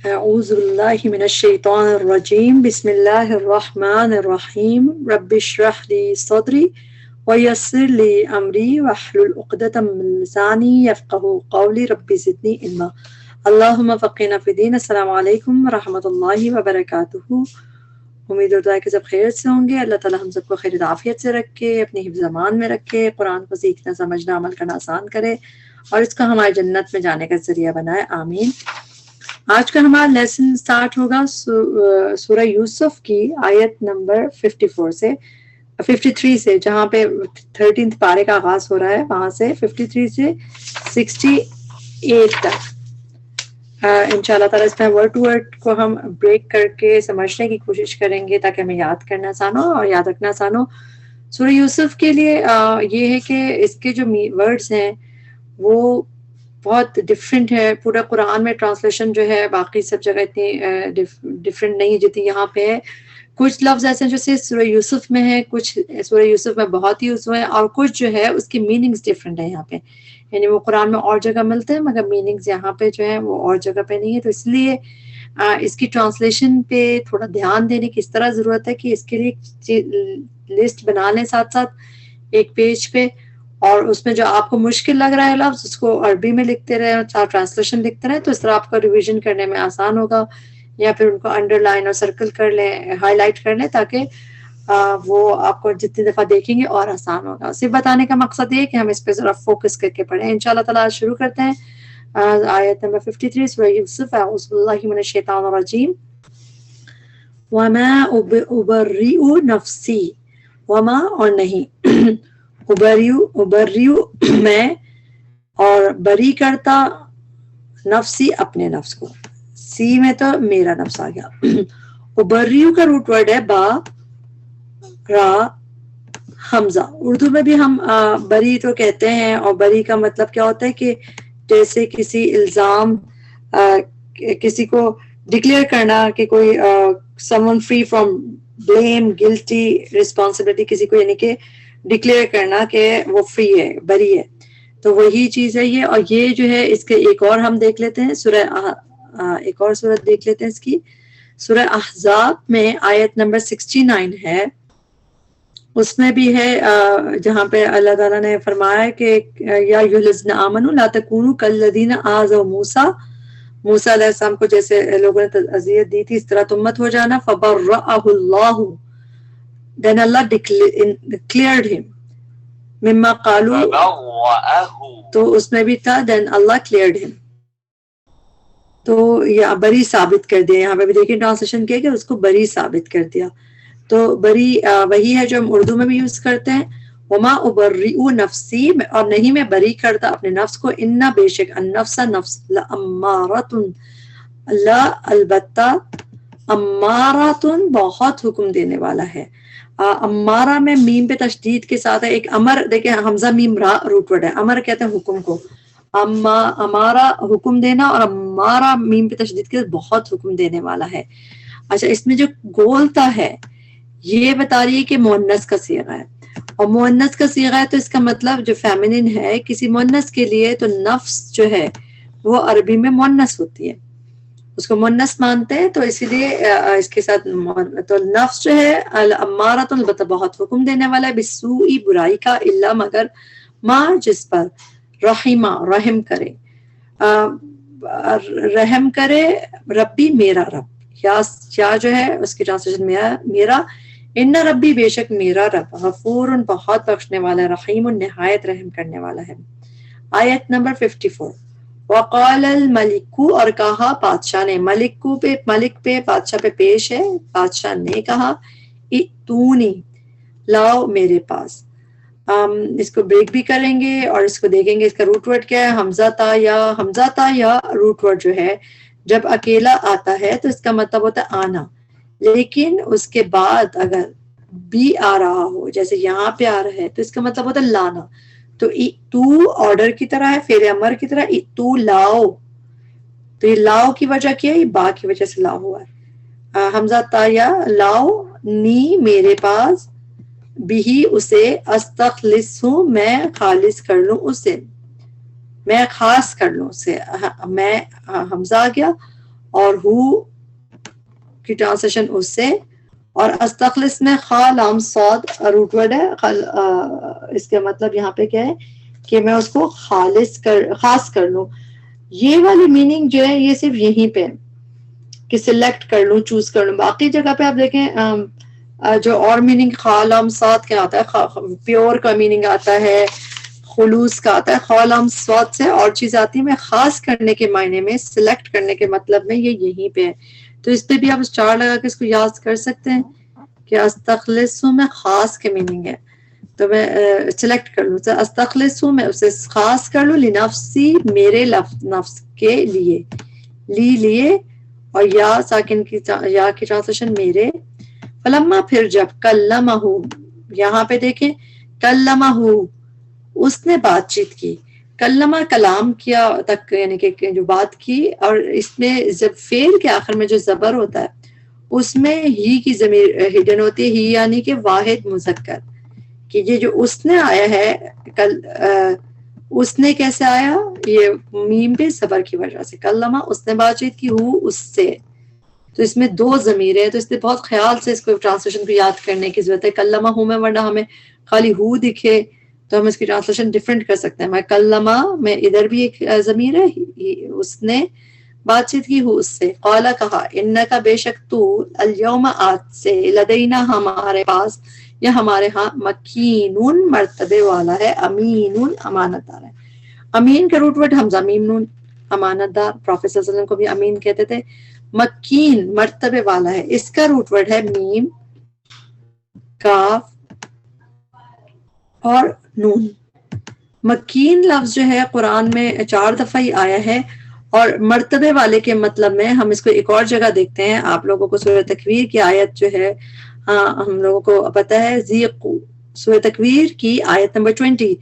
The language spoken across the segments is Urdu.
اعوذ باللہ من الشیطان الرجیم بسم اللہ الرحمن الرحیم رب اشرح لی صدری ویسر لی امری واحلل عقدۃ من لسانی یفقہوا قولی رب زدنی علما اللہم فقہنا فی الدین۔ السلام علیکم ورحمۃ اللہ وبرکاتہ۔ امید اور دعا ہے کہ سب خیریت سے ہوں گے۔ اللہ تعالیٰ ہم سب کو خیر عافیت سے رکھے، اپنی حفظ امان میں رکھے، قرآن کو سیکھنا سمجھنا عمل کرنا آسان کرے اور اس کو ہماری جنت میں جانے کا ذریعہ بنائے، آمین۔ آج کا ہمارا لیسن سٹارٹ ہوگا سورہ یوسف کی آیت نمبر 54 سے 53 سے، جہاں پہ 13 پارے کا آغاز ہو رہا ہے، وہاں سے 53 سے 68 تک۔ انشاءاللہ تعالیٰ اس میں ورڈ ٹو ورڈ کو ہم بریک کر کے سمجھنے کی کوشش کریں گے تاکہ ہمیں یاد کرنا آسان ہو اور یاد رکھنا آسان ہو۔ سورہ یوسف کے لیے یہ ہے کہ اس کے جو ورڈز ہیں وہ بہت ڈفرینٹ ہے۔ پورا قرآن میں ٹرانسلیشن جو ہے باقی سب جگہ اتنی ڈفرینٹ نہیں جتنی یہاں پہ ہے۔ کچھ لفظ ایسے ہیں جو صرف سورہ یوسف میں ہے، کچھ سورہ یوسف میں بہت یوز ہوئے ہیں، اور کچھ جو ہے اس کی میننگز ڈفرینٹ ہیں یہاں پہ، یعنی وہ قرآن میں اور جگہ ملتے ہیں مگر میننگز یہاں پہ جو ہے وہ اور جگہ پہ نہیں ہے۔ تو اس لیے اس کی ٹرانسلیشن پہ تھوڑا دھیان دینے کی اس طرح ضرورت ہے کہ اس کے لیے لسٹ بنا لیں ساتھ ساتھ ایک پیج پہ، اور اس میں جو آپ کو مشکل لگ رہا ہے لفظ اس کو عربی میں لکھتے رہیں اور ٹرانسلیشن لکھتے رہیں، تو اس طرح آپ کو ریویژن کرنے میں آسان ہوگا، یا پھر ان کو انڈر لائن اور سرکل کر لیں، ہائی لائٹ کر لیں، تاکہ وہ آپ کو جتنی دفعہ دیکھیں گے اور آسان ہوگا۔ صرف بتانے کا مقصد یہ ہے کہ ہم اس پہ ذرا فوکس کر کے پڑھیں۔ انشاءاللہ تعالیٰ شروع کرتے ہیں آیت نمبر 53 سورہ یوسف۔ اعوذ باللہ من الشیطان الرجیم وما ابرئ نفسی، وما اور نہیں، ابریو میں اور بری کرتا نفسی اپنے نفس کو، سی میں تو میرا نفس آ گیا۔ ابریو کا روٹ ورڈ ہے با را حمزہ۔ اردو میں بھی ہم بری تو کہتے ہیں، اور بری کا مطلب کیا ہوتا ہے کہ جیسے کسی الزام، کسی کو ڈکلیئر کرنا کہ کوئی someone free from blame, guilty, responsibility، کسی کو یعنی کہ ڈکلیئر کرنا کہ وہ فری ہے، بری ہے، تو وہی چیز ہے یہ۔ اور یہ جو ہے اس کے ایک اور ہم دیکھ لیتے ہیں سورہ ایک اور سورت دیکھ لیتے ہیں اس کی، سورہ احزاب میں آیت نمبر 69 ہے، اس میں بھی ہے جہاں پہ اللہ تعالیٰ نے فرمایا کہ یا ایھا الذین آمنوا لا تکونوا کالذین آذوا موسیٰ علیہ السلام کو جیسے لوگوں نے اذیت دی تھی اس طرح تم مت ہو جانا۔ فبرأہ اللہ، then Allah declared him مما قالوا، تو اس میں بھی تھا then Allah cleared him، تو یہ بری ثابت کر دیا۔ یہاں پہ بھی دیکھیں ٹرانسلیشن کیا کہ اس کو بری ثابت کر دیا، تو بری وہی ہے جو ہم اردو میں بھی یوز کرتے ہیں۔ وما ابرئ نفسی، اور نہیں میں بری کرتا اپنے نفس کو، ان بے شک النفس نفس لامارۃ، اللہ البتہ امارۃ بہت حکم دینے والا ہے۔ امارہ میں میم پہ تشدید کے ساتھ ہے ایک امر، دیکھیں حمزہ میم را روٹ ورڈ ہے، امر کہتے ہیں حکم کو، امارہ حکم دینا، اور امارہ میم پہ تشدید کے ساتھ بہت حکم دینے والا ہے۔ اچھا، اس میں جو گولتا ہے یہ بتا رہی ہے کہ مؤنث کا صیغہ ہے، اور مؤنث کا صیغہ ہے تو اس کا مطلب جو فیمنن ہے کسی مؤنث کے لیے، تو نفس جو ہے وہ عربی میں مؤنث ہوتی ہے، اس کو مؤنث مانتے ہیں، تو اسی لیے اس کے ساتھ تو نفس جو ہے الامارۃ البتہ بہت حکم دینے والا ہے، بالسوء برائی کا، الا مگر ما جس پر رحمہ رحم کرے، رحم کرے ربی میرا رب، یا جو ہے اس کی ٹرانسلیشن میرا، ان ربی بے شک میرا رب، غفور بہت بخشنے والا ہے، رحیم نہایت رحم کرنے والا ہے۔ آیت نمبر 54۔ وقال الملک، اور کہا بادشاہ نے، ملک پہ بادشاہ پہ پیش ہے، بادشاہ نے کہا ائتونی، لاؤ میرے پاس۔ اس کو بریک بھی کریں گے اور اس کو دیکھیں گے اس کا روٹ ورڈ کیا ہے۔ حمزہ تا یا روٹ ورڈ جو ہے جب اکیلا آتا ہے تو اس کا مطلب ہوتا ہے آنا، لیکن اس کے بعد اگر بھی آ رہا ہو جیسے یہاں پہ آ رہا ہے تو اس کا مطلب ہوتا ہے لانا۔ تو تو آرڈر کی طرح ہے، فعل امر کی طرح، تو لاؤ، تو یہ لاؤ کی وجہ کیا ہے، یہ با کی وجہ سے لاؤ ہوا ہے۔ حمزہ تا یا لاؤ، نی میرے پاس، بھی اسے، استخلص ہوں میں خالص کر لوں اسے، میں خاص کر لوں اسے، میں حمزہ آ گیا اور ہو کی ٹرانسلیشن اس سے، اور استخلص میں خا لام صاد روٹ ورڈ ہے، اس کا مطلب یہاں پہ کیا ہے کہ میں اس کو خاص کر لوں. یہ والی میننگ جو ہے یہ صرف یہیں پہ کہ سلیکٹ کر لوں، چوز کر لوں. باقی جگہ پہ آپ دیکھیں جو اور میننگ خا لام صاد کیا آتا ہے، پیور کا میننگ آتا ہے، خلوص کا آتا ہے. خا لام صاد سے اور چیز آتی ہے، میں خاص کرنے کے معنی میں، سلیکٹ کرنے کے مطلب میں یہ یہیں پہ ہے. تو اس پہ بھی آپ اسٹار لگا کے اس کو یاد کر سکتے ہیں کہ استخلص میں خاص کے میننگ ہے. تو میں سلیکٹ کر لوں، استخلص میں اسے خاص کر لوں، لنفسی میرے نفس کے لیے، لیے، اور یا ساکن کی یا کی ٹرانسلیشن میرے. فلما پھر جب، کلمہ، یہاں پہ دیکھیں کلمہ، اس نے بات چیت کی. کلمہ کلام کیا تک، یعنی کہ جو بات کی. اور اس میں جب فعل کے آخر میں جو زبر ہوتا ہے اس میں ہی کی ضمیر ہڈن ہوتی ہے، ہی یعنی کہ واحد مذکر. کہ یہ جو اس نے آیا ہے اس نے کیسے آیا، یہ میم پہ صبر کی وجہ سے. کلمہ اس نے بات چیت کی، ہو اس سے، تو اس میں دو ضمیر ہیں، تو اس نے بہت خیال سے اس کو ٹرانسلیشن کو یاد کرنے کی ضرورت ہے. کلمہ ہوں میں، ورنہ ہمیں خالی ہو دکھے تو ہم اس کی ٹرانسلیشن ڈفرینٹ کر سکتے ہیں. میں کلمہ میں ادھر بھی ایک ضمیر ہے، اس نے بات چیت کی، ہو اس سے. قالا کہا، انکا بے شک تو، الیوم آج سے، لدینا ہمارے پاس، یا ہمارے ہاں، مکینون مرتبے والا ہے، امینون امانت دار ہے. امین کا روٹ ورڈ حمزہ میم نون، امانت دار. پروفیٹ صلی اللہ علیہ وسلم کو بھی امین کہتے تھے. مکین مرتبے والا ہے، اس کا روٹ ورڈ ہے میم، کاف اور نون. مکین لفظ جو ہے قرآن میں 4 دفعہ ہی آیا ہے، اور مرتبے والے کے مطلب میں ہم اس کو ایک اور جگہ دیکھتے ہیں. آپ لوگوں کو سورہ تکویر کی آیت جو ہے، ہم لوگوں کو پتہ ہے، سورہ تکویر کی آیت نمبر 20،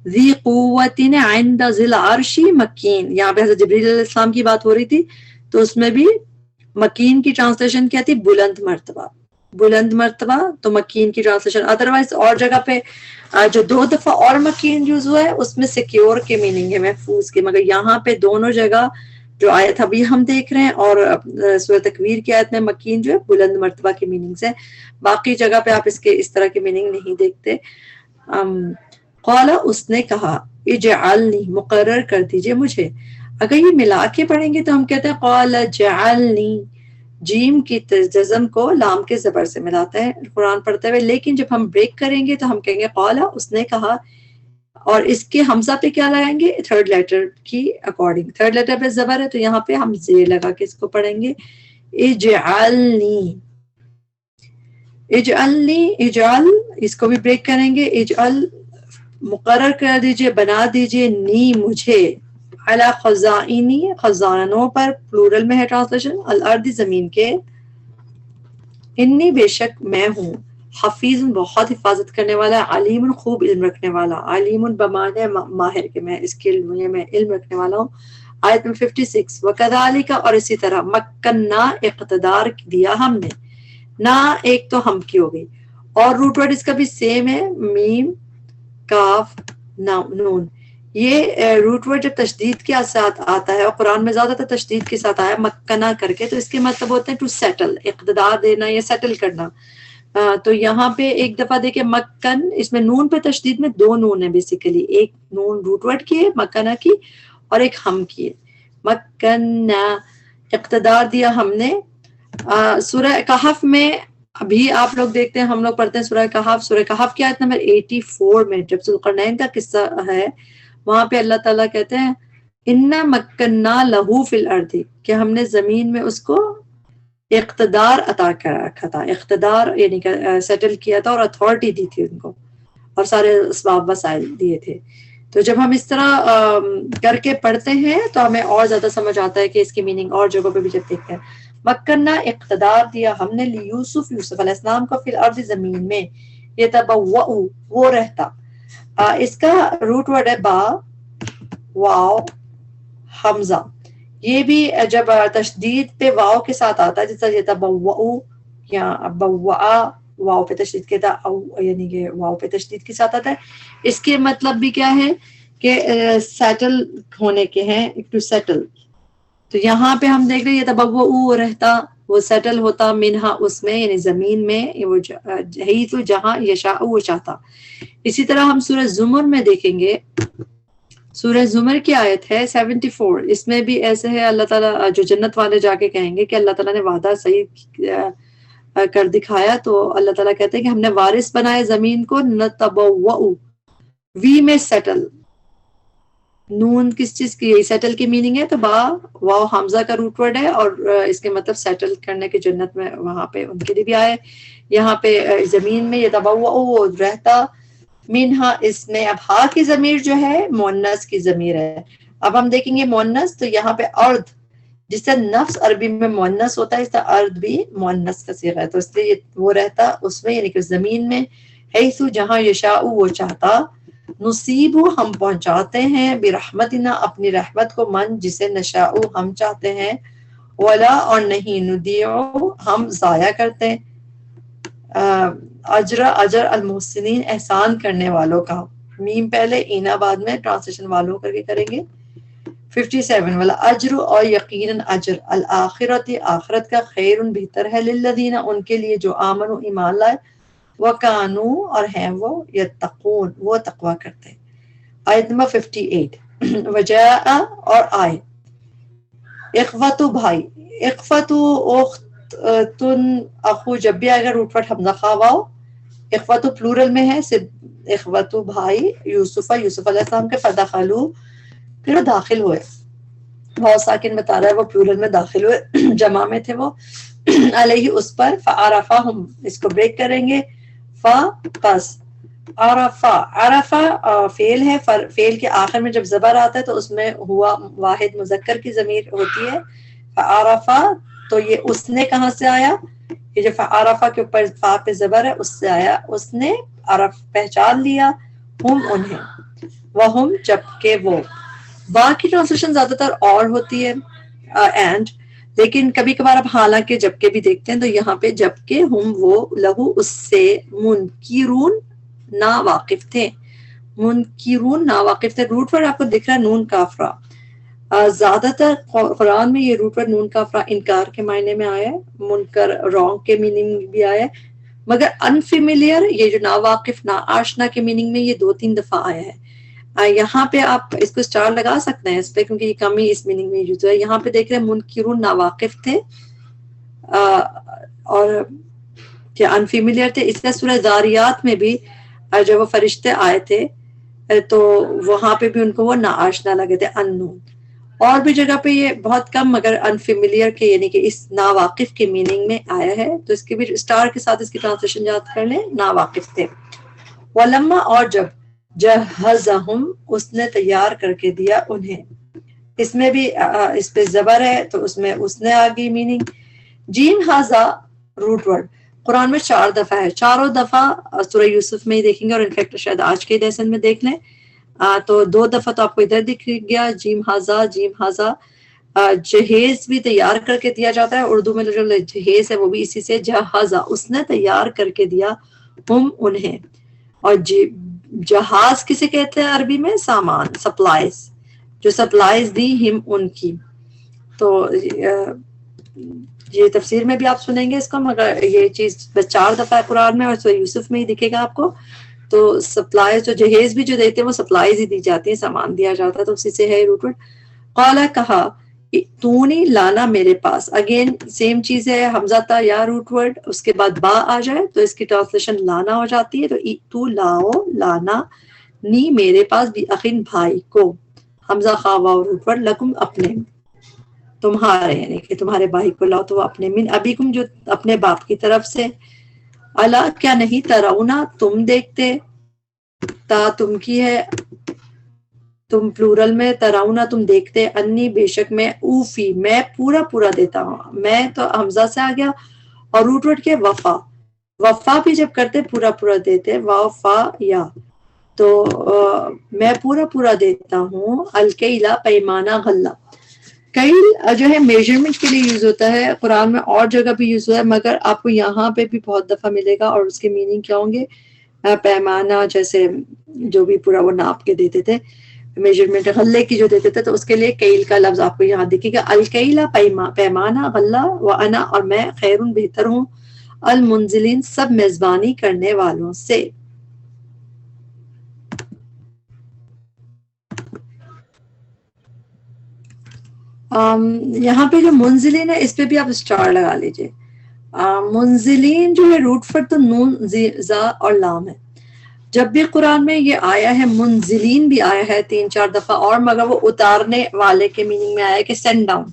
ذی قوت عند ذی العرش مکین. یہاں پہ حضرت جبریل علیہ السلام کی بات ہو رہی تھی، تو اس میں بھی مکین کی ٹرانسلیشن کیا تھی، بلند مرتبہ. بلند مرتبہ، تو مکین کی ٹرانسلیشن. ادروائز اور جگہ پہ جو 2 دفعہ اور مکین یوز ہوا ہے اس میں سیکیور کے میننگ ہے، محفوظ کے. مگر یہاں پہ دونوں جگہ جو آیت ابھی ہم دیکھ رہے ہیں اور سورہ تکویر کی آیت میں مکین جو ہے بلند مرتبہ کی میننگز ہے. باقی جگہ پہ آپ اس کے اس طرح کی میننگ نہیں دیکھتے. قال، اس نے کہا، اجعلنی، مقرر کر دیجئے مجھے. اگر یہ ملا کے پڑھیں گے تو ہم کہتے ہیں قال جعلنی، جیم کی جزم کو لام کے زبر سے ملاتا ہے قرآن پڑھتے ہوئے. لیکن جب ہم بریک کریں گے تو ہم کہیں گے قال، اس نے کہا، اور اس کے حمزہ پہ کیا لگائیں گے، تھرڈ لیٹر کی اکارڈنگ. تھرڈ لیٹر پہ زبر ہے تو یہاں پہ ہم زیر لگا کے اس کو پڑھیں گے. اجعلنی، اجعلنی، اجعل، اس کو بھی بریک کریں گے. اجعل، مقرر کر دیجئے، بنا دیجئے، نی، مجھے، علی خزائنی، خزانوں پر، پلورل میں ہے ٹرانسلیشن، الارض، زمین کے. انی، بے شک میں ہوں، حفیظ، بہت حفاظت کرنے والا، علیم، خوب علم رکھنے والا. علیم بمانے ماہر کے، میں اس کے میں علم رکھنے والا ہوں. آیت میں 56، وَكَذَلِكَ، اور اسی طرح، مکنا، اقتدار دیا ہم نے. نہ ایک تو ہم کی ہو گئی، اور روٹ ورڈ اس کا بھی سیم ہے، میم، کاف، نون. یہ روٹ ورڈ جب تشدید کے ساتھ آتا ہے، اور قرآن میں زیادہ تر تشدید کے ساتھ آیا مکنا کر کے، تو اس کے مطلب ہوتے ہیں ٹو سیٹل، اقتدار دینا یا سیٹل کرنا. تو یہاں پہ ایک دفعہ دیکھیں مکن، اس میں نون پہ تشدید میں 2 نون ہے بیسیکلی. ایک نون روٹ ورڈ کی ہے مکنا کی، اور ایک ہم کی ہے. مکنا، اقتدار دیا ہم نے. سورہ کہف میں ابھی آپ لوگ دیکھتے ہیں، ہم لوگ پڑھتے ہیں سورہ کہف. سورہ کہف کی آیت نمبر 84 میں جب ذوالقرنین کا قصہ ہے، وہاں پہ اللہ تعالیٰ کہتے ہیں انا مکننا لہو فی الارض، کہ ہم نے زمین میں اس کو اقتدار عطا کر رکھا تھا. اقتدار یعنی کہ سیٹل کیا تھا، اور اتھارٹی دی تھی ان کو، اور سارے اسباب وسائل دیے تھے. تو جب ہم اس طرح کر کے پڑھتے ہیں تو ہمیں اور زیادہ سمجھ آتا ہے کہ اس کی میننگ اور جگہوں پہ بھی جب دیکھتے ہیں. مکننا، اقتدار دیا ہم نے، یوسف، یوسف علیہ السلام کو، فی الارض، زمین میں، یتبوأ، وہ رہتا. اس کا روٹ ورڈ ہے با، واو، حمزہ. یہ بھی جب تشدید پہ واو کے ساتھ آتا ہے، جس طرح یتبوأ یا بوآ، واو پہ تشدید کے تھا، یعنی کہ واو پہ تشدید کے ساتھ آتا ہے. اس کے مطلب بھی کیا ہے کہ سیٹل ہونے کے ہیں، ٹو سیٹل. تو یہاں پہ ہم دیکھ رہے ہیں یتبوؤ وہ رہتا، وہ سیٹل ہوتا، منہا اس میں یعنی زمین میں، وہ ہی تو جہاں یشاء وہ چاہتا. اسی طرح ہم سورہ زمر میں دیکھیں گے، سورہ زمر کی آیت ہے 74، اس میں بھی ایسے ہے اللہ تعالیٰ جو جنت والے جا کے کہیں گے کہ اللہ تعالیٰ نے وعدہ صحیح کر دکھایا، تو اللہ تعالیٰ کہتے ہیں کہ ہم نے وارث بنائے زمین کو، نتبوؤ وی میں سیٹل. نون کس چیز کی، یہی سیٹل کی میننگ ہے، تو با واو حمزہ کا روٹ ورڈ ہے، اور اس کے مطلب سیٹل کرنے کی جنت میں وہاں پہ ان کے لیے بھی آئے. یہاں پہ زمین میں یتبوؤ رہتا، منہا اس میں. اب ہا کی ضمیر جو ہے مؤنث کی ضمیر ہے. اب ہم دیکھیں گے مؤنث، تو یہاں پہ ارض، جس طرح نفس عربی میں مؤنث ہوتا ہے، اس طرح ارض بھی مؤنث کا صیغہ ہے، تو اس لیے وہ رہتا اس میں یعنی کہ زمین میں. حیث جہاں یشاء وہ چاہتا، نصیب ہم پہنچاتے ہیں، برحمتنا اپنی رحمت کو، من جسے نشاء ہم چاہتے ہیں، ولا اور نہیں، ندیع ہم ضائع کرتے اجر المحسنین احسان کرنے والوں کا. میم پہلے اینا بعد میں، ٹرانسلیشن والوں کر کے کریں گے. 57 والا اجر اور یقیناً اجر، الآخرت آخرت کا، خیر بہتر ہے، للذین ان کے لیے جو آمنوا ایمان لائے، وکانو اور ہیں وہ، یتقون وہ تقوی کرتے. آیت نمبر 58 وجاء اور آئے، اخوت بھائی، اخوت اخت تن اخو، جب بھی اگر روٹ پر حمزہ خواو، اخوت پلورل میں ہے، صرف اخوت بھائی، یوسف یوسف علیہ السلام کے، فدخلوا پھر وہ داخل ہوئے. بہت ساکن بتا رہا ہے وہ پلورل میں داخل ہوئے، جمع میں تھے وہ، علیہ اس پر، فعرفہم اس کو بریک کریں گے، پس عرفہ، عرفہ فعل ہے، فعل کے آخر میں جب زبر آتا ہے تو اس میں ہوا واحد مذکر کی ضمیر ہوتی ہے. فعرفہ تو یہ اس نے کہاں سے آیا، یہ جو فعرفہ کے اوپر فا پہ زبر ہے اس سے آیا، اس نے عرف پہچان لیا، ہم انہیں، وہم جبکہ وہ. باقی ٹرانسلیشن زیادہ تر اور ہوتی ہے اینڈ، لیکن کبھی کبھار اب حالانکہ جبکہ بھی دیکھتے ہیں، تو یہاں پہ جبکہ ہم وہ لہو اس سے، منکرون نا واقف تھے، منکرون نا واقف تھے. روٹ پر آپ کو دکھ رہا ہے نون کافرہ، زیادہ تر قرآن میں یہ روٹ پر نون کافرہ انکار کے معنی میں آیا ہے، منکر رانگ کے میننگ بھی آیا ہے، مگر انفیملیئر یہ جو نا واقف نا آشنا کے میننگ میں یہ 2-3 دفعہ آیا ہے. یہاں پہ آپ اس کو اسٹار لگا سکتے ہیں اس پہ، کیونکہ یہ کم ہی اس میننگ میں یوز ہے. یہاں پہ دیکھ رہے ہیں منکرون نا واقف تھے اور کیا انفیملیئر تھے. اس طرح سورہ ذاریات میں بھی جب وہ فرشتے آئے تھے تو وہاں پہ بھی ان کو وہ نا آشنا لگے تھے، اننون. اور بھی جگہ پہ یہ بہت کم مگر انفیملیئر کے یعنی کہ اس نا واقف کے میننگ میں آیا ہے، تو اس کے بھی اسٹار کے ساتھ اس کی ٹرانسلیشن یاد کر لیں، نا واقف تھے. ولما اور جب، جہزہم اس نے تیار کر کے دیا انہیں، اس میں بھی اس پہ زبر ہے تو اس میں اس نے آگی میننگ. جیم ہاذا روٹ ورڈ قرآن میں 4 دفعہ ہے، چاروں دفعہ سورہ یوسف میں ہی دیکھیں گے، اور انفیکٹ شاید آج کے لیسن میں دیکھ لیں تو 2 دفعہ تو آپ کو ادھر دکھ گیا، جیم ہاذا، جیم ہاذا. جہیز بھی تیار کر کے دیا جاتا ہے، اردو میں جو جہیز ہے وہ بھی اسی سے، جہازا اس نے تیار کر کے دیا، ہم انہیں. اور جہاز کسے کہتے ہیں عربی میں، سامان، سپلائز، جو سپلائز دی ہم ان کی. تو یہ تفسیر میں بھی آپ سنیں گے اس کو، مگر یہ چیز بس 4 دفعہ قرآن میں اور سورہ یوسف میں ہی دکھے گا آپ کو. تو سپلائز جو جہیز بھی جو دیتے ہیں وہ سپلائز ہی دی جاتی ہیں، سامان دیا جاتا ہے، تو اسی سے ہے روٹ ورڈ. قالا کہا، تونی لانا میرے پاس، اگین سیم چیز ہے، حمزہ تا یا روٹ ورڈ اس کے بعد با آ جائے تو اس کی ٹرانسلیشن لانا ہو جاتی ہے. تو تو لاؤ، لانا، نی میرے پاس، بھی اخین بھائی کو، حمزہ خواہ روٹ ورڈ، لکم اپنے، تمہارے یعنی کہ تمہارے بھائی کو لاؤ، تو وہ اپنے، من ابیکم جو اپنے باپ کی طرف سے. الا کیا نہیں، ترونا تم دیکھتے، تا تم کی ہے، تم پلورل میں، ترونا تم دیکھتے، انی بے شک میں، اوفی میں پورا پورا دیتا ہوں. میں تو حمزہ سے آ گیا، اور روٹ ورڈ کے وفا، وفا بھی جب کرتے پورا پورا دیتے، وفا یا، تو میں پورا پورا دیتا ہوں. الکیلا پیمانہ، غلہ. کیل جو ہے میجرمنٹ کے لیے یوز ہوتا ہے قرآن میں، اور جگہ بھی یوز ہوا ہے، مگر آپ کو یہاں پہ بھی بہت دفعہ ملے گا. اور اس کے میننگ کیا ہوں گے، پیمانہ جیسے جو بھی پورا وہ ناپ کے دیتے تھے. میجرمنٹ غلے کی جو دیتے تھے تو اس کے لیے کیل کا لفظ آپ کو یہاں دکھے گا، الکیلا پیمانہ، غلہ، وانا اور میں خیر بہتر ہوں، المنزلین سب میزبانی کرنے والوں سے۔ یہاں پہ جو منزلین ہے اس پہ بھی آپ اسٹار لگا لیجئے۔ منزلین جو ہے روٹ فٹ تو نون زا اور لام ہے۔ جب بھی قرآن میں یہ آیا ہے منزلین بھی آیا ہے 3-4 دفعہ، اور مگر وہ اتارنے والے کے میننگ میں آیا ہے کہ سینڈ ڈاؤن،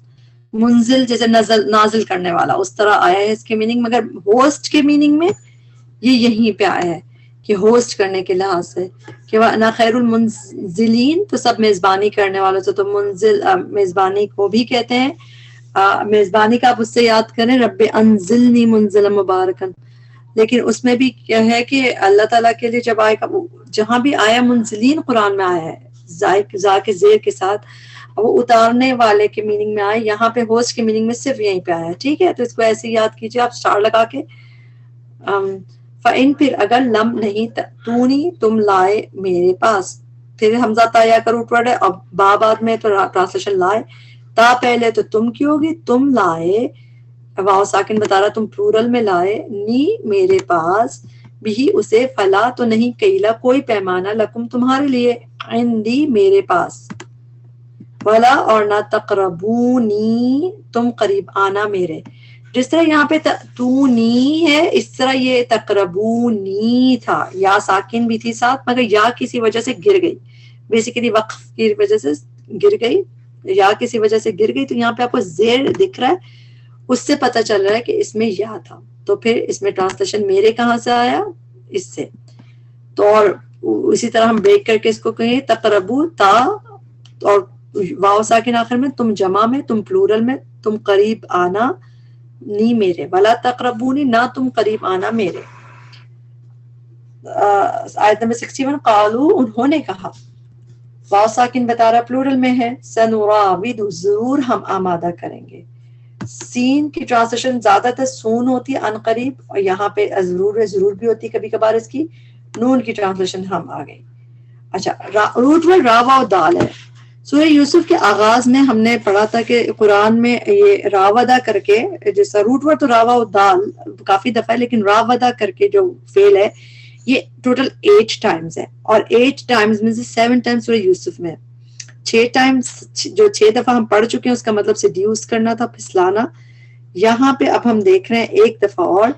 منزل جیسے نازل کرنے والا اس طرح آیا ہے اس کے میننگ، مگر ہوسٹ کے میننگ میں یہ یہیں پہ آیا ہے کہ ہوسٹ کرنے کے لحاظ سے کہ وَأَنَا خَيْرُ الْمُنزِلِينَ تو سب میزبانی کرنے والوں سے، تو منزل میزبانی کو بھی کہتے ہیں۔ میزبانی کا آپ اس سے یاد کریں رب انزلنی منزلا مبارکن، لیکن اس میں بھی کیا ہے کہ اللہ تعالیٰ کے لیے جب آئے گا، جہاں بھی آیا منزلین قرآن میں آیا ہے زا کے زیر کے ساتھ، وہ اتارنے والے کے میننگ میں آئے، یہاں پہ ہوسٹ کے میننگ میں صرف یہیں پہ آیا ہے، ٹھیک ہے؟ تو اس کو ایسے یاد کیجیے آپ اسٹار لگا کے۔ فَإِن پھر اگر لم نہیں تونی تم لائے میرے پاس، پھر حمزہ تا یا کا روٹ ورڈ ہے، اور با بعد میں تو ٹرانسلیشن لائے، تا پہلے تو تم کی ہوگی، تم لائے، واو ساکن بتا رہا تم پلورل میں لائے، نی میرے پاس، بھی اسے، فلا تو نہیں، کیلا کوئی پیمانہ، لکم تمہارے لیے، عندی میرے پاس، ولا اور نہ، تقربونی تم قریب آنا میرے، جس طرح یہاں پہ تونی ہے اس طرح یہ تقربونی تھا، یا ساکن بھی تھی ساتھ، مگر یا کسی وجہ سے گر گئی، بیسیکلی وقف کی وجہ سے گر گئی، یا کسی وجہ سے گر گئی، تو یہاں پہ آپ کو زیر دکھ رہا ہے، اس سے پتہ چل رہا ہے کہ اس میں یا تھا، تو پھر اس میں ٹرانسلیشن میرے کہاں سے آیا، اس سے، تو اور اسی طرح ہم بریک کر کے اس کو کہیں تقربو تا اور واو ساکن آخر میں، تم جمع میں، تم پلورل میں، تم قریب آنا نی میرے، ولا تقربونی نہ تم قریب آنا میرے۔ آیت نمبر 61، قالو انہوں نے کہا، واو ساکن بتا رہا پلورل میں ہے، سنراود ضرور ہم آمادہ کریں گے، سین کی ٹرانسلیشن زیادہ تر سون ہوتی ہے ان قریب، اور یہاں پہ ضرور بھی ہوتی ہے کبھی کبھار اس کی، نون کی ٹرانسلیشن ہم آ گئی۔ اچھا، روٹ ورڈ را و دال ہے۔ سورہ یوسف کے آغاز میں ہم نے پڑھا تھا کہ قرآن میں یہ راودا کر کے، جیسا روٹ ورڈ تو راوا و دال کافی دفعہ ہے، لیکن راودا کر کے جو فعل ہے یہ ٹوٹل 8 ٹائمز ہے، اور 8 ٹائمز میں سے 7 ٹائمز سورہ یوسف میں، 6 ٹائمز جو 6 دفعہ ہم پڑھ چکے ہیں اس کا مطلب سیڈیوس کرنا تھا، پھسلانا۔ یہاں پہ اب ہم دیکھ رہے ہیں ایک دفعہ اور،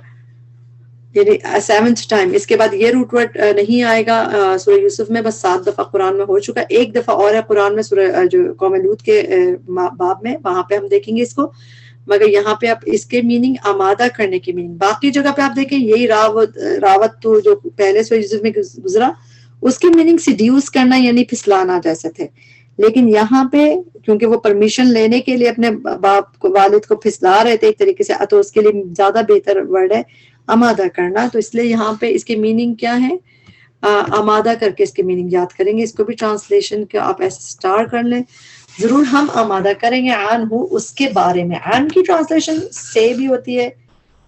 یعنی 7th ٹائم، اس کے بعد یہ روٹ ورڈ نہیں آئے گا سورہ یوسف میں، بس 7 دفعہ قرآن میں ہو چکا، ایک دفعہ اور ہے قرآن میں سورہ جو قوم لوط کے باب میں، وہاں پہ ہم دیکھیں گے اس کو، مگر یہاں پہ آپ اس کے میننگ آمادہ کرنے کی میننگ، باقی جگہ پہ آپ دیکھیں یہی راوت تو جو پہلے سورہ یوسف میں گزرا اس کی میننگ سیڈیوس کرنا یعنی پھسلانا جیسے تھے، لیکن یہاں پہ کیونکہ وہ پرمیشن لینے کے لیے اپنے باپ کو، والد کو پھسلا رہے تھے ایک طریقے سے، تو اس کے لیے زیادہ بہتر ورڈ ہے آمادہ کرنا، تو اس لیے یہاں پہ اس کے میننگ کیا ہے، آمادہ کر کے اس کے میننگ یاد کریں گے، اس کو بھی ٹرانسلیشن کا آپ ایسے سٹار کر لیں، ضرور ہم آمادہ کریں گے عن ہو اس کے بارے میں، عن کی ٹرانسلیشن سے بھی ہوتی ہے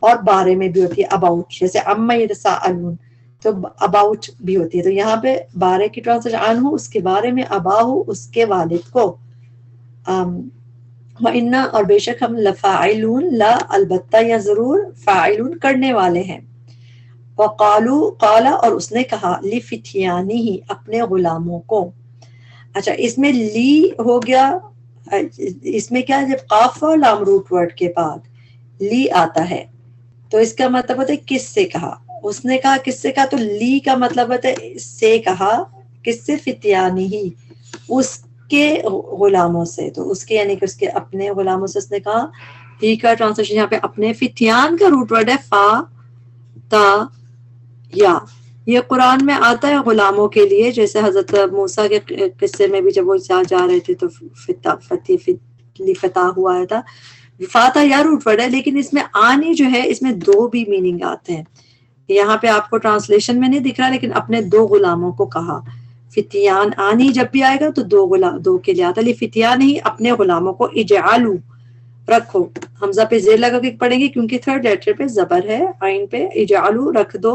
اور بارے میں بھی ہوتی ہے، اباؤٹ، جیسے اما یتساءلون تو اباؤٹ بھی ہوتی ہے، تو یہاں پہ بارے کی ٹرانسلیشن عن ہو اس کے بارے میں، ابا ہو اس کے والد کو، وَإِنَّا اور بے شک ہم لَفَاعِلُونَ لا البتہ یا ضرور، فاعلون کرنے والے ہیں، وَقَالُوا قَالَ اور اس نے کہا، لِفِتْيَانِهِ اپنے غلاموں کو۔ اچھا، اس میں لی ہو گیا، اس میں کیا ہے جب قاف و لام روٹ ورڈ کے بعد لی آتا ہے تو اس کا مطلب ہوتا ہے کس سے کہا، اس نے کہا کس سے کہا، تو لی کا مطلب ہوتا ہے سے کہا، کس سے، فتیانہی اس کے غلاموں سے، تو اس کے یعنی کہ اس کے اپنے غلاموں سے اس نے کہا، ہی کا ٹرانسلیشن یہاں پہ اپنے، فتیان کا روٹ ورڈ ہے فا تا یا، یہ قرآن میں آتا ہے غلاموں کے لیے، جیسے حضرت موسیٰ کے قصے میں بھی جب وہ جا رہے تھے تو فتح ہوا تھا، فاتح یا روٹ ورڈ ہے، لیکن اس میں آنی جو ہے اس میں 2 بھی میننگ آتے ہیں، یہاں پہ آپ کو ٹرانسلیشن میں نہیں دکھ رہا، لیکن اپنے 2 غلاموں کو کہا، فتیان آنی جب بھی آئے گا تو 2 کے لیے آتا ہے، فتیان ہی اپنے غلاموں کو، اجعلو رکھو، حمزہ پہ زیر لگا کے پڑھیں گے کیونکہ 3rd لیٹر پہ زبر ہے، عین پہ، اجعلو رکھ دو،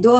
2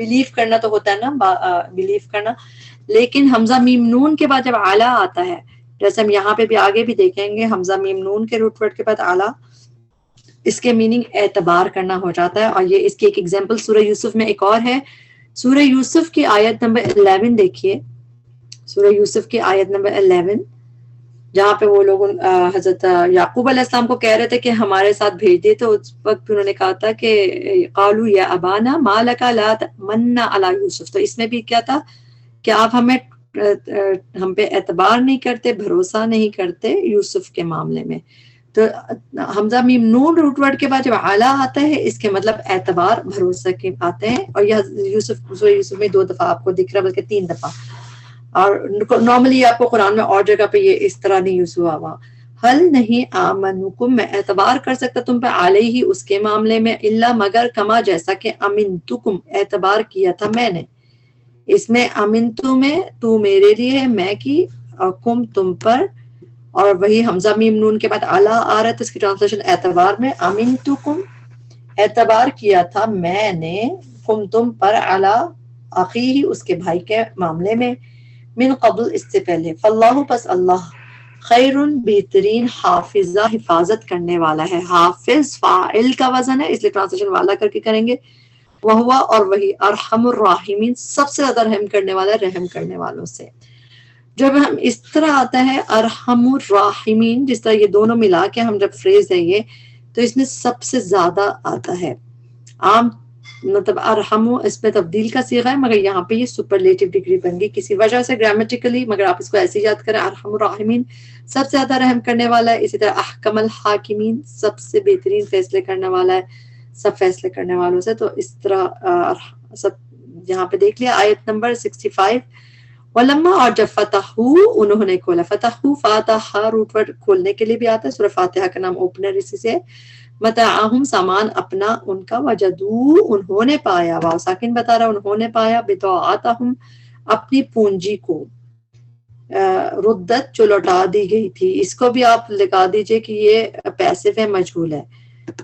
بلیف کرنا تو ہوتا ہے نا، بلیف کرنا، لیکن حمزہ میم نون کے بعد جب اعلیٰ آتا ہے، جیسے ہم یہاں پہ بھی آگے بھی دیکھیں گے، حمزہ میم نون کے روٹ ورڈ کے بعد اعلیٰ، اس کے میننگ اعتبار کرنا ہو جاتا ہے. اور یہ اس کی ایک ایگزامپل سورہ یوسف میں ایک اور ہے. سورہ یوسف کی آیت نمبر 11 دیکھیے، سورہ یوسف کی آیت نمبر 11، جہاں پہ وہ لوگ حضرت یعقوب علیہ السلام کو کہہ رہے تھے کہ ہمارے ساتھ بھیج دے، تو اس وقت انہوں نے کہا تھا کہ قالوا یا ابانا ما لک لا تأمنا علی یوسف. تو اس میں بھی کیا تھا کہ آپ ہم پہ اعتبار نہیں کرتے، بھروسہ نہیں کرتے یوسف کے معاملے میں. تو حمزہ میم نون روٹ ورڈ کے بعد جب اعلیٰ آتا ہے، اس کے مطلب اعتبار بھروسہ کے آتے ہیں. اور یہ یوسف میں 2 دفعہ آپ کو دکھ رہا، بلکہ 3 دفعہ. اور نارملی آپ کو قرآن میں اور جگہ پہ یہ اس طرح نہیں یوز ہوا ہوا. حل نہیں آمنکم، میں اعتبار کر سکتا تم پہ علیہ ہی اس کے معاملے میں، الا مگر کما جیسا کہ امنتکم اعتبار کیا تھا میں نے. اس میں امنتو میں تو میرے لیے ہے، میں کی، اور کم تم پر، اور وہی حمزہ میم نون کے بعد اعلیٰ آ رہا ہے، تو اس کی ٹرانسلیشن اعتبار میں امنتکم اعتبار کیا تھا میں نے، کم تم پر، علی اخیہ اس کے بھائی کے معاملے میں، من قبل اس سے پہلے. فاللہ پس اللہ، خیر بہترین، حافظہ حفاظت کرنے والا ہے. حافظ فاعل کا وزن ہے، اس لیے ٹرانسلیشن والا کر کے کریں گے. وہوا اور وہی، ارحم الراحمین، سب سے زیادہ رحم کرنے والا ہے رحم کرنے والوں سے. جب ہم اس طرح آتا ہے ارحم الراحمین، جس طرح یہ دونوں ملا کے ہم جب فریز ہے یہ، تو اس میں سب سے زیادہ آتا ہے. عام مطلب ارحم اس میں تبدیل کا صیغہ ہے، مگر یہاں پہ یہ سپرلیٹو ڈگری بن گئی کسی وجہ سے گرامیٹیکلی، مگر آپ اس کو ایسے یاد کریں، ارحم الراحمین سب سے زیادہ رحم کرنے والا ہے. اسی طرح احکم الحاکمین، سب سے بہترین فیصلے کرنے والا ہے سب فیصلے کرنے والوں سے. تو اس طرح سب یہاں پہ دیکھ لیا. آیت نمبر 65، ولما، اور جب فتحو انہوں نے کھولا، فتحو فاتح روٹ ورڈ کھولنے کے لیے بھی آتا ہے، سورہ فاتحہ کا نام اوپنر اسی سے. متاعہم سامان اپنا ان کا، وجدو انہوں نے پایا، واو ساکن بتا رہا انہوں نے پایا، بضاعتہم اپنی پونجی کو، ردت جو لوٹا دی گئی تھی. اس کو بھی آپ لگا دیجئے کہ یہ پیسو ہے، مجہول ہے.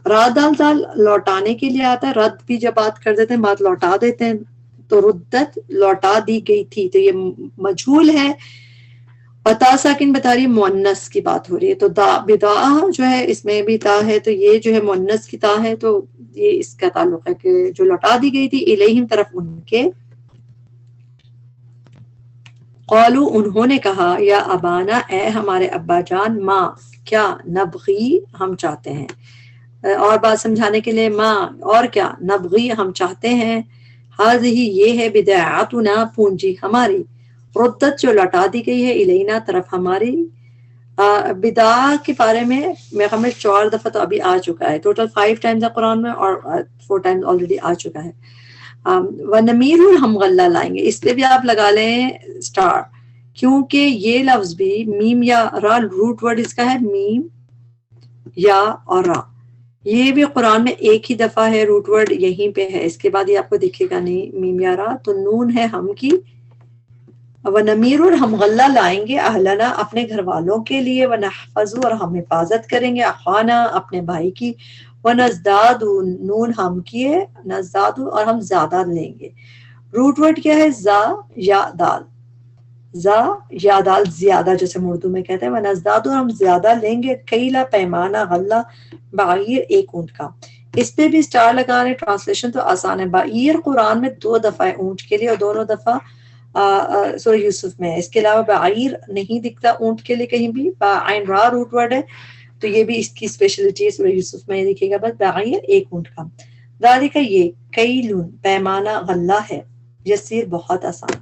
رادال دال لوٹانے کے لیے آتا ہے، رد بھی جب بات کر دیتے ہیں بات لوٹا دیتے ہیں، تو ردت لوٹا دی گئی تھی، تو یہ مجہول ہے. بتا ساکن بتا رہی ہے مؤنث کی بات ہو رہی ہے، تو دا بدا جو ہے اس میں بھی تا ہے، تو یہ جو ہے مؤنث کی تا ہے، تو یہ اس کا تعلق ہے کہ جو لوٹا دی گئی تھی الیہم طرف ان کے. قالو انہوں نے کہا، یا ابانا اے ہمارے ابا جان، ماں کیا، نبغی ہم چاہتے ہیں. اور بات سمجھانے کے لیے، ماں اور کیا، نبغی ہم چاہتے ہیں، ہذہ یہ ہے، بدعاتنا پونجی ہماری، ردت جو لوٹا دی گئی ہے، الینا طرف ہماری. بدعا کے بارے میں میرے خیال میں 4 دفعہ تو ابھی آ چکا ہے، ٹوٹل 5 ٹائمز ہے قرآن میں، اور 4 ٹائمز آلریڈی آ چکا ہے. ونمیر ہم غلہ لائیں گے، اس پہ بھی آپ لگا لیں سٹار، کیونکہ یہ لفظ بھی میم یا را، روٹ ورڈ اس کا ہے میم یا اور را. یہ بھی قرآن میں ایک ہی دفعہ ہے، روٹ ورڈ یہیں پہ ہے، اس کے بعد یہ آپ کو دکھے گا نہیں میم یا را. تو نون ہے ہم کی، وَنَمِيرُ ہم غلہ لائیں گے، اہلنا اپنے گھر والوں کے لیے، وَنَحْفَظُ اور ہم حفاظت کریں گے، اخوانا اپنے بھائی کی، وَنَزْدَادُ نون ہم کی ہے، نزداد اور ہم زیادہ لیں گے. روٹ ورڈ کیا ہے، زا یا دال، زا یا دال زیادہ، جیسے اردو میں کہتے ہیں، وَنَزْدَادُ ہم زیادہ لیں گے، کیلا پیمانہ، غلہ بعیر ایک اونٹ کا. اس پہ بھی سٹار لگا رہے، ٹرانسلیشن تو آسان ہے. بعیر قرآن میں 2 دفعہ ہے اونٹ کے لیے، اور دونوں دفعہ سورہ یوسف میں ہے. اس کے علاوہ بعیر نہیں دکھتا اونٹ کے لیے کہیں بھی. عین را روٹ ورڈ ہے، تو یہ بھی اس کی اسپیشلٹی ہے، سورہ یوسف میں دکھے گا بس بعیر ایک اونٹ کا. ذالک یہ، کیلون پیمانہ، غلہ ہے، یسیر بہت آسان.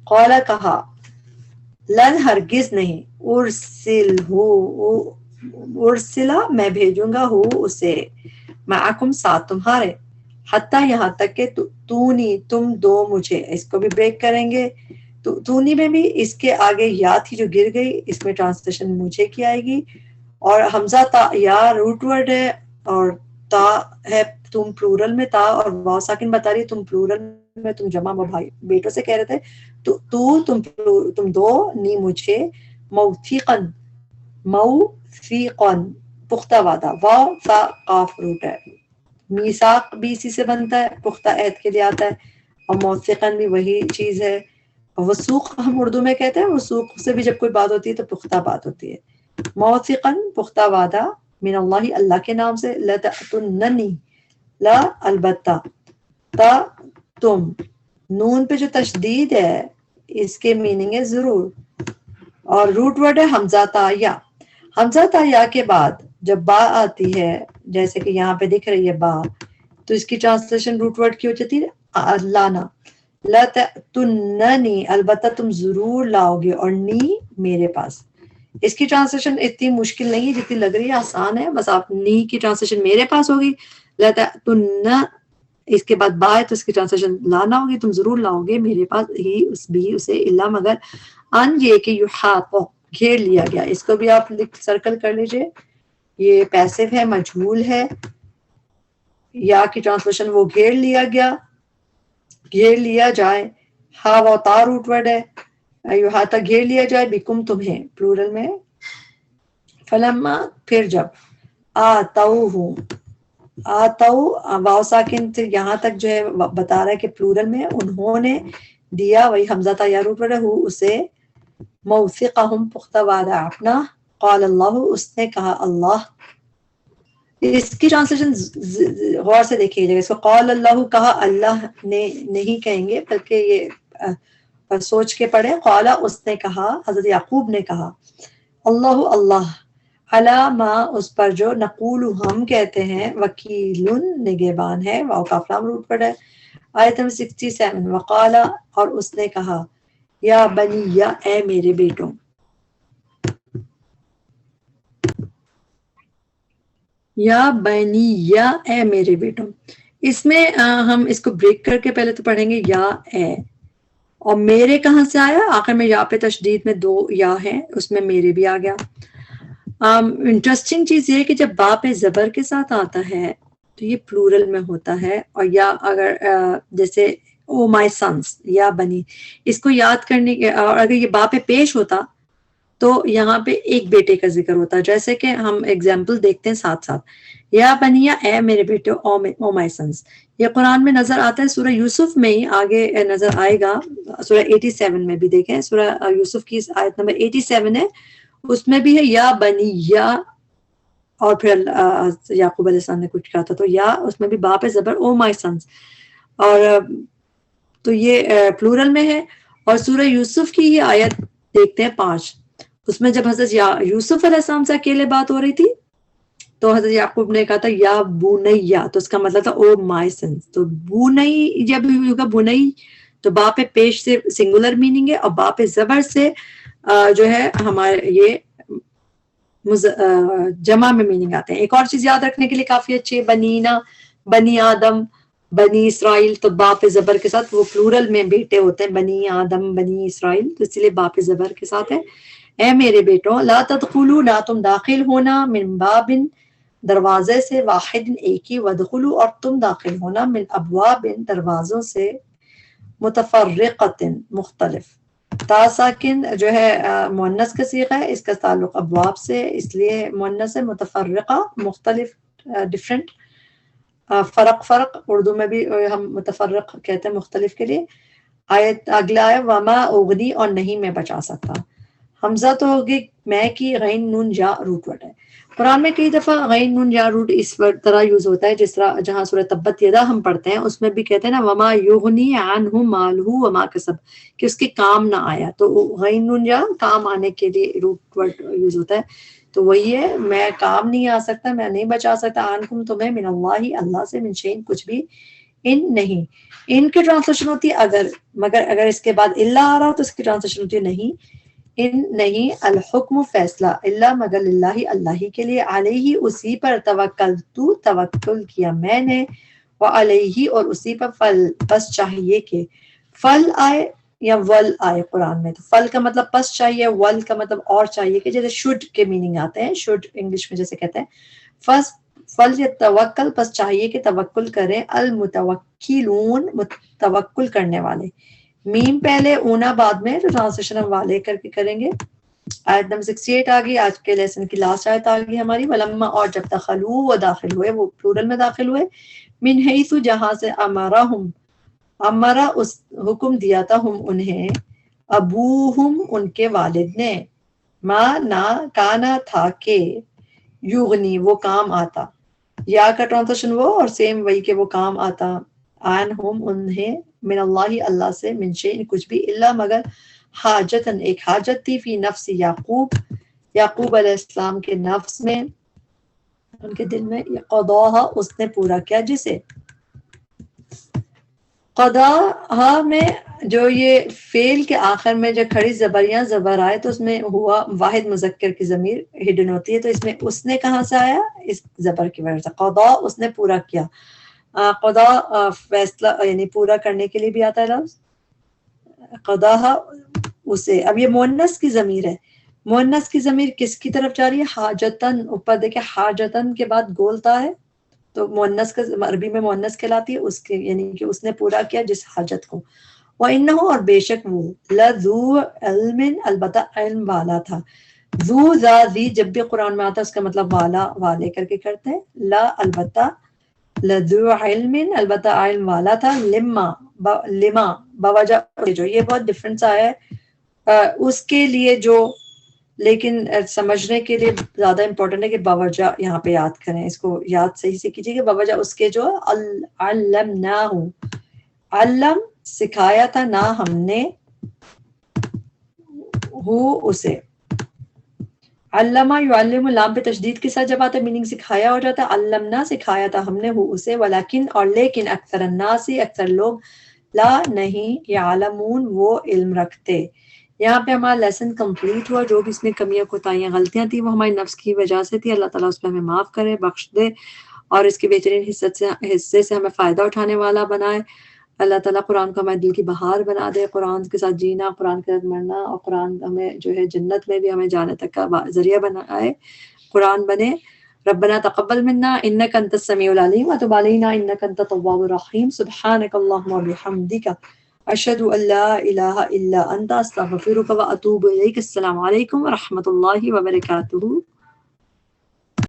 قولا کہا، لن ہرگز نہیں، ارسلہ میں بھیجوں گا ہو اسے، معکم ساتھ تمہارے، حتیٰ یہاں تک کہ تونی تم دو مجھے. اس کو بھی بریک کریں گے. تونی میں بھی اس کے آگے یا تھی جو گر گئی، اس میں ٹرانسلیشن مجھے کی آئے گی. اور حمزہ تا یا روٹ ورڈ ہے، اور تا ہے تم پلورل میں، تا اور واو ساکن بتا رہی ہے تم پلورل میں، تم جمع بھائی بیٹوں سے کہہ رہے تھے. تم دو، نی مجھے، موثقن موثقن پختہ وعدہ، واو تا قاف روٹ ہے. میثاق بھی اسی سے بنتا ہے، پختہ عہد کے لیے آتا ہے، اور موثقاً بھی وہی چیز ہے. اور وثوق ہم اردو میں کہتے ہیں، وثوق سے بھی جب کوئی بات ہوتی ہے تو پختہ بات ہوتی ہے. موثقاً پختہ وعدہ، من اللہ اللہ کے نام سے، لتأتوننی لا البتہ، تا تم، نون پہ جو تشدید ہے اس کے میننگ ہے ضرور، اور روٹ ورڈ ہے حمزہ تا یا. حمزہ تا یا کے بعد جب با آتی ہے، جیسے کہ یہاں پہ دکھ رہی ہے با، تو اس کی ٹرانسلیشن روٹ ورڈ کی ہو جاتی ہے لانا. لَتَأْتُنَّنِی، البتہ تم ضرور لاؤ گے، اور نی میرے پاس. اس کی ٹرانسلیشن اتنی مشکل نہیں ہے جتنی لگ رہی ہے، آسان ہے. بس آپ نی کی ٹرانسلیشن میرے پاس ہوگی، لَتَأْتُنَّ اس کے بعد با ہے تو اس کی ٹرانسلیشن لانا ہوگی، تم ضرور لاؤ گے میرے پاس ہی اس بھی اسے، الا مگر، ان یہ کہ یحاط گھیر لیا گیا. اس کو بھی آپ سرکل کر لیجئے، یہ پیسو ہے، مجہول ہے. یا کی ٹرانسلیشن وہ گھیر لیا گیا، گھیر لیا جائے. ہا و تا روٹ ورڈ ہے، یحاطہ گھیر لیا جائے، بکم تمہیں، پلورل میں. فلما پھر جب، آتوہ آتو واو ساکن سے یہاں تک جو ہے بتا رہا ہے کہ پلورل میں انہوں نے دیا، وہی حمزہ تا یا روٹ ورڈ ہے، ہو اسے، موثقہم پختہ وعدہ اپنا، قال اللہ اس نے کہا اللہ. اس کی ٹرانسلیشن غور سے دیکھیے جائے، اس کو قال اللہ کہا اللہ نے نہیں کہیں گے، بلکہ یہ سوچ کے پڑھے، قال اس نے کہا، حضرت یعقوب نے کہا، اللہ اللہ، علی ما اس پر جو، نقول ہم کہتے ہیں، وکیل نگہبان ہے، واو کاف لام روٹ پر ہے. آیت نمبر 67، وقال اور اس نے کہا، یا بنی اے میرے بیٹوں، یا بنی اے میرے بیٹوں. اس میں ہم اس کو بریک کر کے پہلے تو پڑھیں گے یا اے، اور میرے کہاں سے آیا، آخر میں یا پہ تشدید میں دو یا ہیں، اس میں میرے بھی آ گیا. انٹرسٹنگ چیز یہ ہے کہ جب با پہ زبر کے ساتھ آتا ہے تو یہ پلورل میں ہوتا ہے، اور یا اگر جیسے او مائی سنس، یا بنی، اس کو یاد کرنے کے، اور اگر یہ با پہ پیش ہوتا تو یہاں پہ ایک بیٹے کا ذکر ہوتا ہے. جیسے کہ ہم ایگزامپل دیکھتے ہیں ساتھ ساتھ، یا بنیا اے میرے بیٹے، او مائی سنس. یہ قرآن میں نظر آتا ہے سورہ یوسف میں ہی، آگے نظر آئے گا سورہ 87 میں بھی. دیکھیں سورہ یوسف کی آیت نمبر 87 ہے، اس میں بھی ہے یا بنی یا، اور پھر یعقوب علیہ السلام نے کچھ کہا تھا تو یا، اس میں بھی با پہ زبر، او مائی سنس. اور تو یہ پلورل میں ہے. اور سورہ یوسف کی یہ آیت دیکھتے ہیں 5، اس میں جب حضرت یوسف علیہ السلام سے اکیلے بات ہو رہی تھی تو حضرت یعقوب نے کہا تھا یا بونیا، تو اس کا مطلب تھا او مائی سنس. تو بونئی جب ہوگا بونئی تو با پہ پیش سے سنگولر میننگ ہے، اور با پہ زبر سے جو ہے ہمارے یہ جمع میں میننگ آتے ہیں. ایک اور چیز یاد رکھنے کے لیے کافی اچھی ہے، بنینا، بنی آدم، بنی اسرائیل، تو با پہ زبر کے ساتھ، وہ پلورل میں بیٹے ہوتے ہیں، بنی آدم، بنی اسرائیل، تو اس لیے با پہ زبر کے ساتھ ہے. اے میرے بیٹوں، لا تدخلوا، نہ تم داخل ہونا، من باب دروازے سے، واحد ایک ہی، ودخلوا اور تم داخل ہونا، من ابواب دروازوں سے، متفرقۃ مختلف. تا ساکن جو ہے مؤنث کا صیغہ ہے، اس کا تعلق ابواب سے، اس لیے مؤنث ہے. متفرقہ مختلف، ڈفرنٹ، فرق فرق، اردو میں بھی ہم متفرق کہتے ہیں مختلف کے لیے. آیت اگلا ہے، وما اغنی، اور نہیں میں بچا سکتا. حمزہ تو ہوگی میں کی، غین نون یا روٹ ورڈ ہے. قرآن میں کئی دفعہ غین نون یا روٹ اس طرح یوز ہوتا ہے، جس طرح جہاں سورہ تبت یدا ہم پڑھتے ہیں اس میں بھی کہتے ہیں نا، وما یغنی عنہ مالہ وما کسب، کہ اس کے کام نہ آیا. تو غین نون یا کام آنے کے لیے روٹ ورڈ یوز ہوتا ہے. تو وہی ہے، میں کام نہیں آ سکتا، میں نہیں بچا سکتا، عنکم تمہیں، من اللہ اللہ سے، من شیء کچھ بھی، ان نہیں. ان کی ٹرانسلیشن ہوتی ہے اگر، مگر اگر اس کے بعد الا آ رہا تو اس کی ٹرانسلیشن ہوتی ہے نہیں، ان نہیں، الحکم فیصلہ، اللہ مگر اللہ اللہ ہی کے لیے، علیہ اسی پر، توکلت توکل کیا میں نے، وعلیہ اور اسی پر، فل بس چاہیے کہ، فل آئے یا ول آئے قرآن میں. تو فل کا مطلب پس چاہیے، ول کا مطلب اور چاہیے، کہ جیسے شوڈ کے میننگ آتے ہیں، شوڈ انگلش میں جیسے کہتے ہیں. فل یا توکل، پس چاہیے کہ توکل کریں، المتوکلون توکل کرنے والے. میم پہلے اونا بعد میں، تو ٹرانسلیشن ہم والے کر کے کریں گے. آیت نمبر 68 آ گئی، آج کے لیسن کی لاسٹ آیت آ گئی ہماری، ولما اور جب دخلوا وہ داخل ہوئے، وہ پلورل میں داخل ہوئے، من حیث جہاں سے امرہم امرا اس حکم دیا تھا ہم انہیں، ابوہم ان کے والد نے، ما نہ کانا تھا کہ، یغنی وہ کام آتا، یا کا ٹرانسلیشن وہ اور سیم وہی کہ وہ کام آتا، آن ہم انہیں، من اللہ اللہ سے، من شیء کچھ بھی، الا مگر حاجتن ایک حاجت تھی، فی نفس یعقوب یعقوب علیہ السلام کے نفس میں، ان کے دل میں، قضاها اس نے پورا کیا جسے، قضاها میں جو یہ فعل کے آخر میں جو کھڑی زبریاں زبر آئے تو اس میں ہوا واحد مذکر کی ضمیر ہڈن ہوتی ہے، تو اس میں اس نے کہاں سے آیا، اس زبر کی وجہ سے، قضا اس نے پورا کیا، قضا فیصلہ یعنی پورا کرنے کے لیے بھی آتا ہے لفظ، قضاها اسے۔ اب یہ مؤنث کی ضمیر ہے، مؤنث کی ضمیر کس کی طرف جا رہی ہے، حاجتن، اوپر دیکھیں حاجتن کے بعد گولتا ہے تو مؤنث کا عربی میں مؤنث کہلاتی ہے، اس کے یعنی کہ اس نے پورا کیا جس حاجت کو، وَإِنَّهُ اور بے شک وہ، لَذُو عِلْمٍ البتہ علم والا تھا، ذو ذا ذی جب بھی قرآن میں آتا ہے اس کا مطلب والا والے کر کے کرتے ہیں، لا البتہ، لذو علم البتہ علم والا تھا، لما بوجہ جو، یہ بہت ڈفرنس آیا ہے اس کے لیے جو، لیکن سمجھنے کے لیے زیادہ امپورٹنٹ ہے کہ باوجہ یہاں پہ یاد کریں، اس کو یاد صحیح سے کیجیے کہ باوجہ اس کے جو، علمناہ، علم سکھایا تھا، نہ ہم نے، ہو اسے، علامہ یعلم لام پہ تشدید کے ساتھ جب آتا ہے میننگ سکھایا ہو جاتا ہے، علمنا سکھایا تھا ہم نے، ہو اسے، ولیکن اور لیکن، اکثر الناس اکثر لوگ، لا نہیں، یعلمون وہ علم رکھتے۔ یہاں پہ ہمارا لیسن کمپلیٹ ہوا، جو بھی اس میں کمیاں کوتاہیاں غلطیاں تھیں وہ ہماری نفس کی وجہ سے تھی، اللہ تعالیٰ اس پہ ہمیں معاف کرے، بخش دے، اور اس کے بہترین حصے سے ہمیں فائدہ اٹھانے والا بنائے۔ اللہ تعالیٰ قرآن کو ہمارے دل کی بہار بنا دے، قرآن کے ساتھ جینا، قرآن کے ساتھ مرنا، اور قرآن ہمیں جو ہے جنت میں بھی ہمیں جانے تک کا ذریعہ بنائے، قرآن بنے۔ ربنا تقبل منا انک انت السمیع العلیم وتب علینا انک انت التواب الرحیم، سبحانک اللہم وبحمدک، اشہد ان لا الہ الا انت، استغفرک واتوب الیک۔ السلام علیکم ورحمۃ اللہ وبرکاتہ۔